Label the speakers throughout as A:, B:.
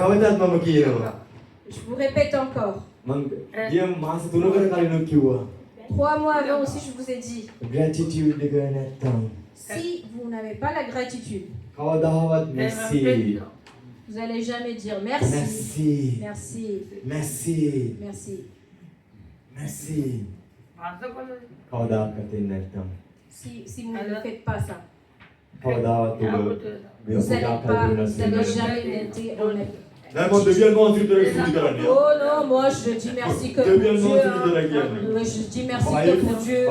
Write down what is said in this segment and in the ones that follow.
A: නැවතත් මම කියනවා.
B: Je vous répète encore.
A: මම ගිය මාස 3කට කලින් කිව්වා.
B: 3 mois avant aussi, je vous ai dit.
A: gratitude එක නැත්තම්
B: Si vous n'avez pas la gratitude,
A: කවදාවත් merci.
B: vous n'allez jamais dire merci.
A: Merci.
B: Merci.
A: Merci.
B: Merci.
A: Merci. කවදාවත් දෙන්නේ නැත්තම්
B: Si vous ne faites pas ça,
A: කවදාවත් ඔබ
B: vous n'allez jamais monter en épée.
A: නෑ මම දෙවියන් වහන්සේට ස්තුති කරන්නේ.
B: Oh non, moi je dis merci que pour Dieu. Je dis merci que pour Dieu.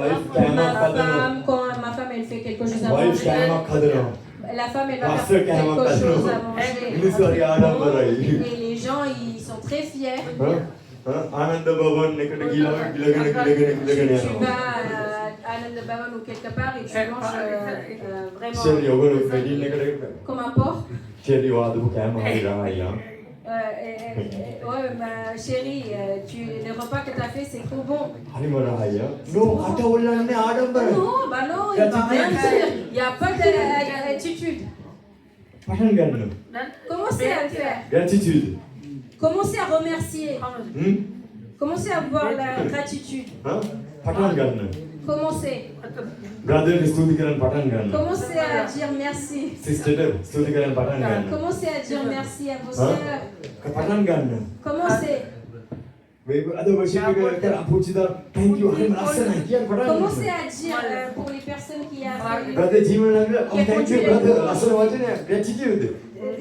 B: Ma femme, quand ma femme elle fait quelque chose à manger, la femme elle va faire quelque chose à manger. Et les gens ils sont très fiers.
A: Ananda භවන් එකට ගිහලා ගිලගෙන
B: Tu vas à Anand Bhavan ou quelque part et tu manges vraiment
A: ෂෙරි ඔයගොල්ලෝ ෆෙඩින් එකට
B: comme un porc.
A: ෂෙරි වාදපු කෑම හරිලා අයියා.
B: Ouais, ma chérie, le repas que tu as fait, c'est trop bon.
A: හරිම රහයියා. නෝ අට ඔල්ලන්නේ ආඩම්බර.
B: Non, bah non, il va rien dire. Il n'y a pas d'attitude.
A: පටන් ගන්න.
B: Commencez à le faire.
A: Gratitude.
B: Commencez à remercier. Commencez à avoir la gratitude.
A: පටන් ගන්න.
B: Commencez.
A: Brother ස්තුති කරන්න පටන් ගන්න.
B: Commencez à dire merci.
A: Sister ස්තුති කරන්න පටන් ගන්න.
B: Commencez à dire merci à vos sœurs.
A: පටන් ගන්න.
B: Commencez.
A: අද worship එක කර අපුචිද thank you හරිම ලස්සනයි කියන පටන් ගන්න.
B: Commencez à dire pour les personnes qui arrivent.
A: brother ජීවන නගර thank you brother ලස්සන වචනය gratitude.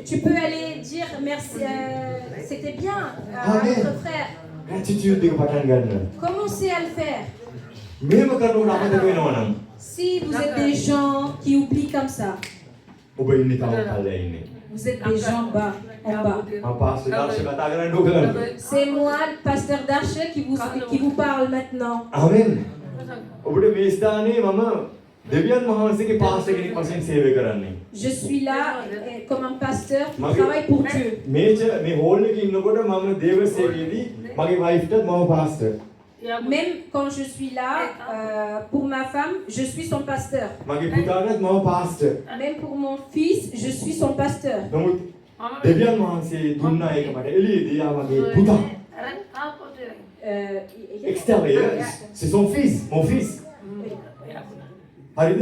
B: Tu peux aller dire merci, c'était bien à notre frère.
A: Gratitude එක පටන් ගන්න.
B: Commencez à le faire.
A: මෙහෙම කරනකොට අපිට වෙනවා නම්
B: Si vous êtes des gens qui oublient comme ça,
A: ඔබ ඉන්නේ තාම පල්ලේ ඉන්නේ.
B: vous êtes des gens bas, en bas.
A: මම පාස්ටර් දාර්ශ කතා කරන්න ඕකලන්න.
B: C'est moi, le pasteur Darche, qui vous parle maintenant.
A: ආමෙන්. ඔබට මේ ස්ථානයේ මම දෙවියන් වහන්සේගේ පාස්ටර් කෙනෙක් වශයෙන් සේවය කරන්නේ.
B: Je suis là comme un pasteur qui travaille pour Dieu.
A: මේ හෝල් එකේ ඉන්නකොට මම දේව සේවයේදී මගේ වයිෆ්ටත් මම pastor.
B: Même quand je suis là, pour ma femme, je suis son pasteur.
A: මගේ පුතාටත් මම pastor.
B: Même pour mon fils, je suis son pasteur.
A: නමුත් දෙවියන් වහන්සේ දුන්නා ඒක මට එළියේදී ආවගේ පුතා. Extérieur, c'est son fils, mon fils. හරිද?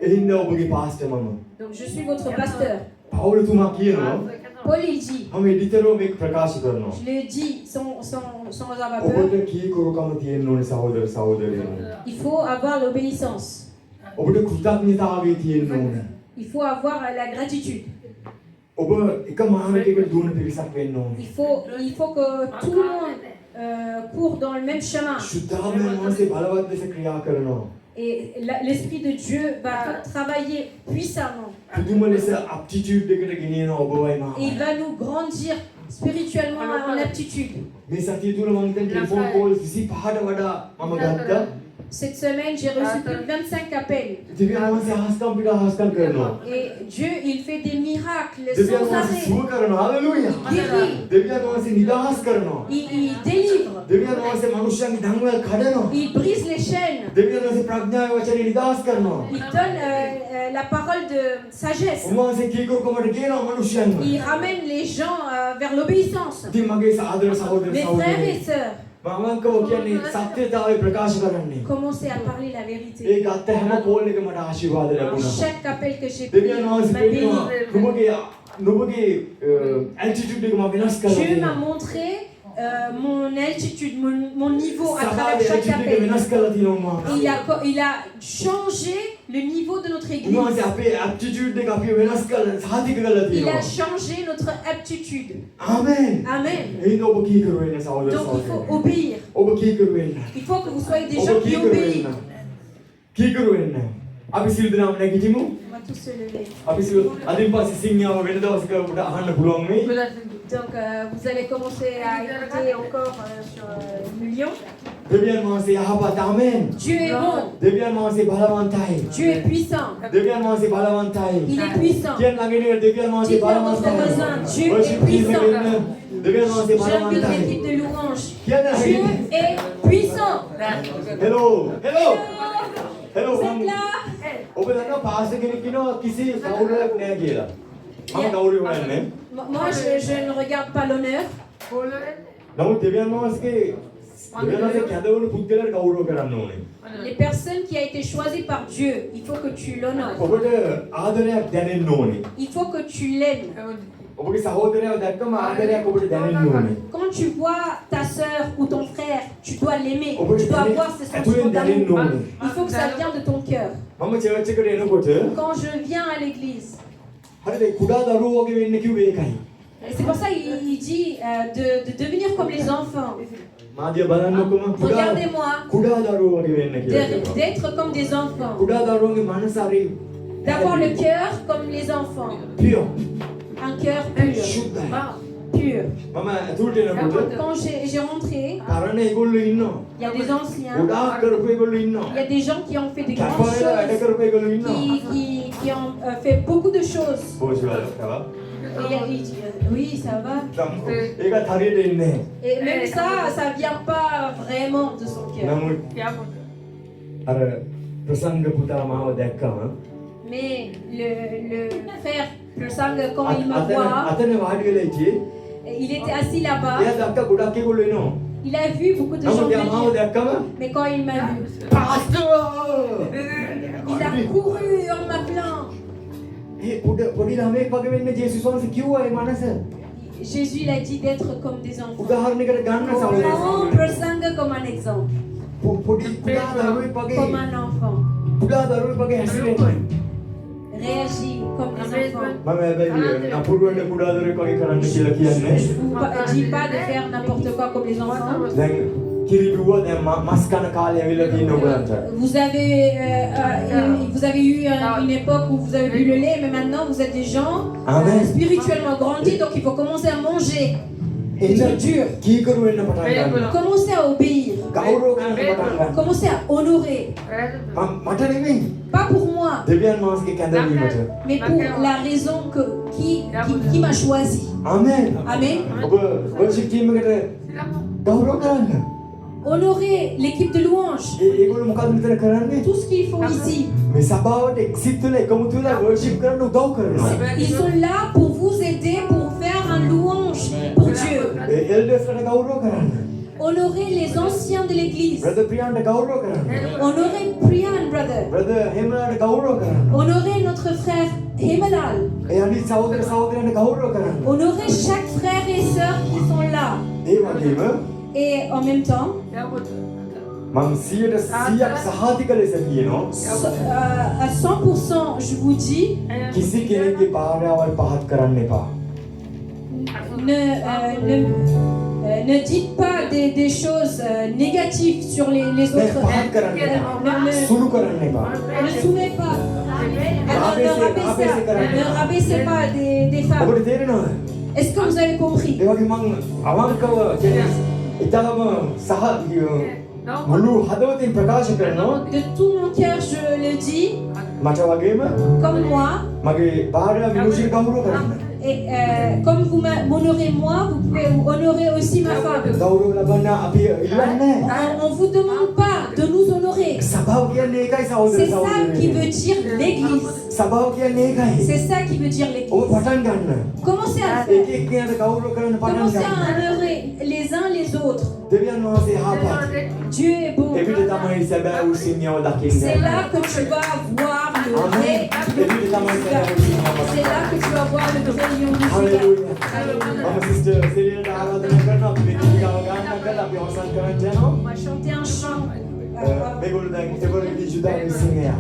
A: එහෙනම් ඔබගේ පාස්ටර් මම.
B: Donc je suis votre pasteur.
A: පවුල තුමා කියනවා
B: Paul il dit,
A: මම එඩිටරෝ මේක ප්‍රකාශ කරනවා.
B: je le dis sans avoir peur,
A: ඔබට කීකරුකම තියෙන්න ඕනේ සහෝදර සහෝදරියනි.
B: il faut avoir l'obéissance.
A: ඔබට කෘතඥතාවය තියෙන්න ඕනේ.
B: Il faut avoir la gratitude.
A: ඔබ එක මාර්ගයකට දුවන පිරිසක් වෙන්න ඕනේ.
B: Il faut que tout le monde court dans le même chemin.
A: ශුද්ධාත්මයන් වහන්සේ බලවත් ලෙස ක්‍රියා කරනවා.
B: Et l'Esprit de Dieu va travailler puissamment.
A: පුදුම ලෙස aptitude එකකට ගෙනියනවා ඔබවයි මම.
B: Et il va nous grandir spirituellement en aptitude.
A: මේ සතිය තුල මම දැන් ටෙලිෆෝන් කෝල් 25ට වඩා මම ගත්තා.
B: Cette semaine, j'ai reçu plus de 25 appels.
A: දෙවියන් වහන්සේ හස්කම් පිට හස්කම් කරනවා.
B: Et Dieu, il fait des miracles
A: දෙවියන්
B: sans
A: වහන්සේ
B: arrêt.
A: සුව කරනවා. හalleluya. දෙවියන් වහන්සේ නිදහස් කරනවා.
B: Il délivre.
A: දෙවියන් වහන්සේ මනුෂ්‍යයන්ගේ දඬුවම් කඩනවා.
B: Il brise les chaînes.
A: දෙවියන් වහන්සේ ප්‍රඥාවේ වචනේ නිදහස් කරනවා.
B: Il donne la parole de sagesse.
A: උන්වහන්සේ කීකරුකමට කියනවා මනුෂ්‍යයන්ව.
B: Il ramène les gens vers l'obéissance.
A: ඉතින් මගේ ආදර සහෝදර
B: Mes frères
A: සහෝදරියනි
B: et sœurs,
A: මම කියන්නේ සත්‍යතාවය ප්‍රකාශ කරන්නේ.
B: commencez à parler la vérité.
A: ඒ ගත්ත හැම කෝල් එකම මට ආශිර්වාද ලැබුණා.
B: Chaque appel que j'ai
A: දෙවියන්
B: pris
A: වහන්සේ
B: m'a béni.
A: කියනවා නුඹගේ attitude එක මම වෙනස් කරලා
B: Dieu m'a
A: තියෙනවා.
B: montré mon altitude, mon niveau à travers
A: සභාවේ
B: chaque
A: attitude එක
B: appel.
A: වෙනස් කරලා තියෙනවා.
B: Il a changé le niveau de notre église.
A: උන්වහන්සේ අපේ attitude එක අපි වෙනස් කරලා සාධික කරලා
B: Il a
A: තියෙනවා.
B: changé notre aptitude.
A: ආමෙන්.
B: Amen.
A: එහෙනම් ඔබ කීකරු වෙන්න සහෝදර
B: Donc il faut
A: සහෝදරියනි.
B: obéir.
A: ඔබ කීකරු වෙන්න.
B: Il faut que vous soyez des
A: ඔබ
B: gens qui
A: කීකරු
B: obéissent.
A: වෙන්න. කීකරු වෙන්න. අපි සිල් දනාම නැගිටිමු.
B: On va tous se lever.
A: අපි සිල් අදින් පස්සේ සිංහාව වෙන දවසක ඔබට අහන්න පුළුවන් වෙයි.
B: Donc vous allez commencer à écouter encore sur le lion.
A: දෙවියන් වහන්සේ යහපත්. ආමෙන්.
B: Dieu est bon.
A: දෙවියන් වහන්සේ බලවන්තයි.
B: Dieu est puissant.
A: දෙවියන් වහන්සේ බලවන්තයි.
B: Il est puissant.
A: කියන ළඟිනේ දෙවියන් වහන්සේ
B: Dites à votre voisin, Dieu est
A: Worship team
B: puissant.
A: එකේ ඉන්න දෙවියන් වහන්සේ
B: J'invite
A: බලවන්තයි.
B: l'équipe de louange.
A: කියන
B: Dieu
A: ළඟිනේ
B: est puissant.
A: Hello hello hello
B: Vous êtes là?
A: ඔබ දන්නවා පාස්ටර් කෙනෙක් ඉන්නවා කිසි කවුරුවක් නැහැ කියලා. මම ගෞරවය හොයන්නේ.
B: Moi, je ne regarde pas l'honneur.
A: නමුත් දෙවියන් වහන්සේගේ කැදවුණු පුද්ගලයාට ගෞරව කරන්න ඕනේ.
B: Les personnes qui ont été choisies par Dieu, il faut que tu l'honores.
A: ඔබට ආදරයක් දැනෙන්න ඕනේ.
B: Il faut que tu l'aimes.
A: ඔබගේ සහෝදරයව දැක්කම ආදරයක් ඔබට දැනෙන්න ඕනේ.
B: Quand tu vois ta sœur ou ton frère, tu dois l'aimer.
A: ඔබට
B: Tu dois avoir ces sentiments
A: දැනෙන්න
B: d'amour.
A: ඕනේ.
B: Il faut que ça vienne de ton cœur.
A: මම චර්ච් එකට එනකොට
B: Quand je viens à l'église,
A: හරිද කුඩා දරුවෝ වගේ වෙන්න කිව්වේ ඒකයි.
B: et c'est pour ça qu'il dit de devenir comme les enfants.
A: මාදිය බලන්නකොම
B: Regardez-moi,
A: කුඩා දරුවෝ වගේ වෙන්න කියලා.
B: d'être comme des enfants.
A: කුඩා දරුවන්ගේ මනස හරි
B: D'avoir le cœur comme les enfants.
A: පියෝ.
B: Un cœur pur.
A: සුද්ධයි.
B: Pur.
A: මම ඇතුළට එනකොට
B: Quand j'ai rentré,
A: කරණ ඒගොල්ලෝ ඉන්නවා.
B: il y a des anciens,
A: ගොඩාක් කරපු ඒගොල්ලෝ ඉන්නවා.
B: il y a des gens qui ont fait des grandes
A: කැපවෙලා වැඩ
B: choses,
A: කරපු ඒගොල්ලෝ ඉන්නවා.
B: qui ont fait beaucoup de choses.
A: බෝෂවලකවා.
B: Et il dit, oui, ça va.
A: ඒකත් හරියට ඉන්නේ.
B: Et même ça vient pas vraiment de son cœur.
A: නමුත් අර ප්‍රසංග පුතා මාව දැක්කම
B: Mais le frère, le sang, quand il me
A: අතන
B: voit,
A: අතන වාඩි වෙලා ඉච්චි.
B: il était assis là-bas.
A: එයා දැක්ක ගොඩක් ඒගොල්ලෝ එනවා.
B: Il a vu beaucoup de gens
A: නමුත් එයා මාව
B: venir.
A: දැක්කම
B: Mais quand il m'a vu,
A: pastor
B: il a couru en m'appelant.
A: ඒ පොඩි ළමෙක් වගේ වෙන්න ජේසුස් වහන්සේ කිව්වා ඒ මනස.
B: Jésus il a dit d'être comme des enfants.
A: උදාහරණයකට ගන්න සහෝදරයෝ.
B: Prendre le sang comme un exemple,
A: පොඩි කුඩා දරුවෙක් වගේ
B: comme un enfant.
A: කුඩා දරුවෙක් වගේ හැසිරෙන්න.
B: Réagis comme des enfants.
A: මම හැබැයි නපුරු වෙන්න කුඩා දරුවෙක් වගේ කරන්න කියලා කියන්නේ.
B: Je vous dis pas de faire n'importe quoi comme les enfants.
A: දැන් කිරි බිව්වා දැන් මස් කන කාලේ ඇවිල්ලා තියෙන ඔයගලන්ට.
B: Vous avez eu une époque où vous avez bu le lait, mais maintenant vous êtes des gens
A: Amen.
B: spirituellement grandis, donc il faut commencer à manger.
A: එන්න
B: dur.
A: කීකරු වෙන්න පටන් ගන්නවා.
B: Commencez à obéir.
A: ගෞරව කරන්න පටන් ගන්නවා.
B: Commencez à honorer.
A: මට නෙමෙයි.
B: Pas pour moi,
A: දෙවියන් වහන්සේගේ කැඳවීමට.
B: mais pour la raison qui m'a choisi.
A: ආමෙන්.
B: Amen.
A: ඔබ වර්ෂිප් ටීම් එකට ගෞරව කරන්න.
B: Honorer l'équipe de louange.
A: ඒගොල්ලෝ මොකද මෙතන කරන්නේ?
B: Tout ce qu'ils font ici.
A: මේ සභාවට එක්සිට් වෙලා එකමුතු වෙලා වර්ෂිප් කරන්න උදව් කරනවා.
B: Ils sont là pour vous aider pour faire un louange pour Dieu.
A: එල්ඩර්ස්ලට ගෞරව කරන්න.
B: Honorer les anciens de l'église.
A: Brother ප්‍රියන්ට ගෞරව කරන්න.
B: Honorer Priyan, brother.
A: බ්‍රදර් හේමලාට ගෞරව කරන්න.
B: Honorer notre frère Hemalal.
A: ඒ අනිත් සහෝදර සහෝදරයන්ට ගෞරව කරන්න.
B: Honorer chaque frère et sœur qui sont là.
A: ඒ වගේම
B: Et en même temps,
A: මම 100% සහතික ලෙස කියනවා
B: à 100%, je vous dis,
A: කිසි කෙනෙක්ගේ භාවනාවල් පහත් කරන්න එපා.
B: ne dites pas des choses négatives sur les autres.
A: පහත් කරන්න එපා. සුළු කරන්න එපා.
B: Ne soumets pas. Ne rabaissez pas des femmes.
A: ඔබට තේරෙනවද?
B: Est-ce que vous avez compris?
A: ඒ වගේ මම අවංකව කියන්නේ ඊටම සහ මුළු හදවතින් ප්‍රකාශ කරනවා
B: De tout mon cœur, je le dis,
A: මට වගේම
B: comme moi.
A: මගේ භාර්යාව විමුක්තිය ගෞරව කරන්න.
B: Et comme vous m'honorez moi, vous pouvez honorer aussi ma femme.
A: ගෞරව ලබන්න අපි ඉල්ලන්නේ.
B: On ne vous demande pas de nous honorer.
A: සභාව කියන්නේ ඒකයි සහෝදර
B: C'est ça qui
A: සහෝදරියනි.
B: veut dire l'église.
A: සභාව කියන්නේ ඒකයි.
B: C'est ça qui veut dire
A: ඔබ
B: l'église.
A: පටන් ගන්න.
B: Commencez à
A: එක
B: faire.
A: එක්කෙනාට ගෞරව කරන්න පටන්
B: Commencez à
A: ගන්න.
B: honorer les uns les autres.
A: දෙවියන් වහන්සේ හාපත්.
B: Dieu est bon.
A: එවිට තමයි සැබෑ උසින්යව දකින්නේ.
B: C'est là que tu vas voir le vrai.
A: එවිට තමයි සැබෑ උසින්යව
B: C'est là que tu vas voir le vrai lion de Juda.
A: Hallelujah. මම සිස්ටර් සෙලියට ආරාධනා කරනවා අපි මේ ගීතාව ගායනා කරලා අපි අවසන් කරන්න යනවා.
B: On va chanter un chant.
A: මේගොල්ලෝ දැන් ඒගොල්ලෝ ඉදි ජුදා විසින් එයා.